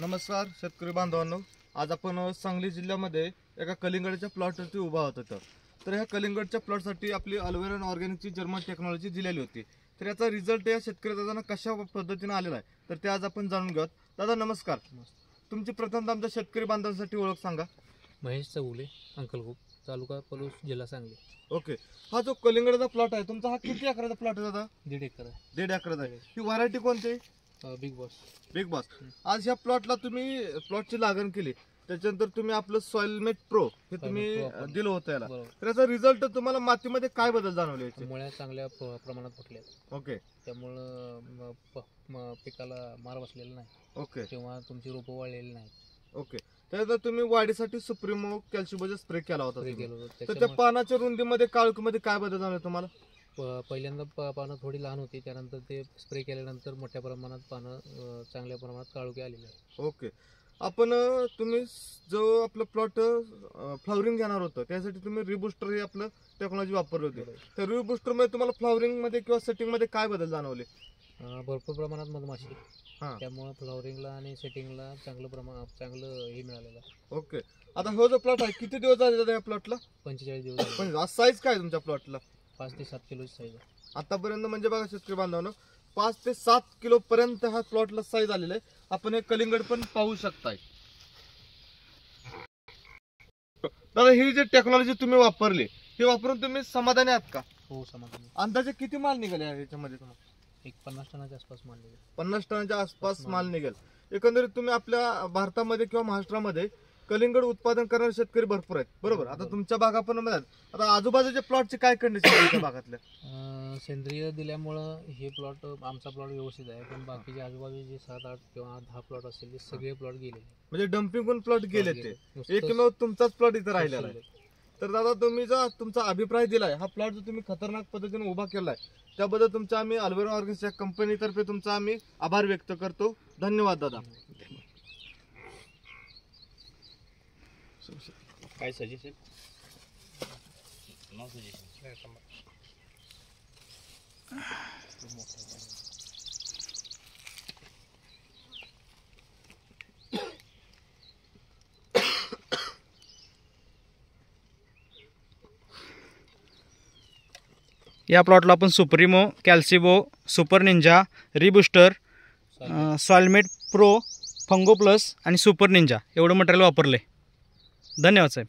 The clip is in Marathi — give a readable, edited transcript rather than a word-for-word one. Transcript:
नमस्कार शेतकरी बांधवांनो, आज आपण सांगली जिल्ह्यामध्ये एका कलिंगडच्या प्लॉटवरती उभा होतो. तर ह्या कलिंगडच्या प्लॉटसाठी आपली अल्वेरन ऑर्गॅनिकची जर्मन टेक्नॉलॉजी दिलेली होती. तर याचा रिझल्ट या शेतकरी दादांना कशा पद्धतीने आलेला आहे तर ते आज आपण जाणून घेऊयात. दादा नमस्कार. तुमची प्रथम आमच्या शेतकरी बांधवांसाठी ओळख सांगा. महेश चौगुले, अंकलगुप, तालुका पलूस, जिल्हा सांगली. ओके, हा जो कलिंगडचा प्लॉट आहे तुमचा, हा किती एकराचा प्लॉट आहे दादा? 1.5 एकर आहे. 1.5 एकराचा आहे. ही व्हरायटी कोणती आहे? Big boss. Big boss. आज ह्या प्लॉटला तुम्ही प्लॉटची लागण केली, त्याच्यानंतर तुम्ही आपलं सॉइलमेट प्रो हे तुम्ही दिलं होतं याला. तर याचा रिझल्ट तुम्हाला मातीमध्ये काय बदल जाणवले? मुळ्या चांगल्या प्रमाणात फुटल्या. ओके. त्यामुळं पिकाला मार बसलेला नाही. ओके. किंवा तुमची रोपं वाळलेली नाही. ओके. त्यानंतर तुम्ही वाढीसाठी सुप्रीमो कॅल्शियमचा स्प्रे केला होता. तर त्या पानाच्या रुंदीमध्ये काळोखीमध्ये काय बदल जाणवले तुम्हाला? पहिल्यांदा पानं थोडी लहान होती, त्यानंतर ते स्प्रे केल्यानंतर मोठ्या प्रमाणात पानं चांगल्या प्रमाणात काळोखी आलेली आहे. ओके. आपण तुम्ही जो आपलं प्लॉट फ्लॉवरिंग घेणार होतं त्यासाठी तुम्ही रिबुस्टर हे आपलं टेक्नॉलॉजी वापरली होती. तर रिबुस्टर मध्ये तुम्हाला फ्लॉवरिंग मध्ये किंवा सेटिंग मध्ये काय बदल जाणवले? भरपूर प्रमाणात मधमाशी, हां, त्यामुळे फ्लॉवरिंगला आणि सेटिंगला चांगलं हे मिळालेलं आहे. ओके. आता हो जो प्लॉट आहे किती दिवस झाले या प्लॉटला? 45 दिवस. पण आज साईज काय तुमच्या प्लॉटला? 5 ते 7 किलोची साईज आहे आतापर्यंत. म्हणजे बघा शेतकरी बांधवांनो, 5 ते 7 किलो पर्यंत हा प्लॉटला साईज आलेला आहे. आपण हे कलिंगड पण पाहू शकताय. दादा, ही जी टेक्नॉलॉजी तुम्ही वापरली ही वापरून तुम्ही समाधानी आहात का? हो, समाधानी. अंदाजे किती माल निघाले याच्यामध्ये तुम्हाला? एक 50 टनाच्या आसपास माल निघेल. 50 टनाच्या आसपास माल निघेल. एकंदरीत तुम्ही आपल्या भारतामध्ये किंवा महाराष्ट्रामध्ये कलिंगड उत्पादन करणारे शेतकरी भरपूर आहेत, बरोबर? आता तुमच्या बागा पण आता आजूबाजूच्या प्लॉटची काय कंडिशन आहे भागातल्या? सेंद्रिय दिल्यामुळं हे प्लॉट, आमचा प्लॉट व्यवस्थित आहे. पण बाकीचे आजूबाजूचे 7, 8 किंवा 10 प्लॉट असतील ते सगळे प्लॉट गेले. म्हणजे डम्पिंग प्लॉट गेले, ते एकमेव तुमचाच प्लॉट इथं राहिलेला आहे. तर दादा, तुम्ही जो तुमचा अभिप्राय दिलाय, हा प्लॉट जो तुम्ही खतरनाक पद्धतीने उभा केलाय त्याबद्दल तुमचा आम्ही अल्वेरन ऑर्गॅनिक या कंपनीतर्फे तुमचा आम्ही आभार व्यक्त करतो. धन्यवाद दादा. काय सजेशन? या प्लॉटला आपण supremo, कॅल्सिबो, super Ninja, रिबुस्टर, सॉइलमेट pro, फंगो plus आणि सुपर निंजा एवढं मटेरियल वापरले. धन्यवाद साहेब.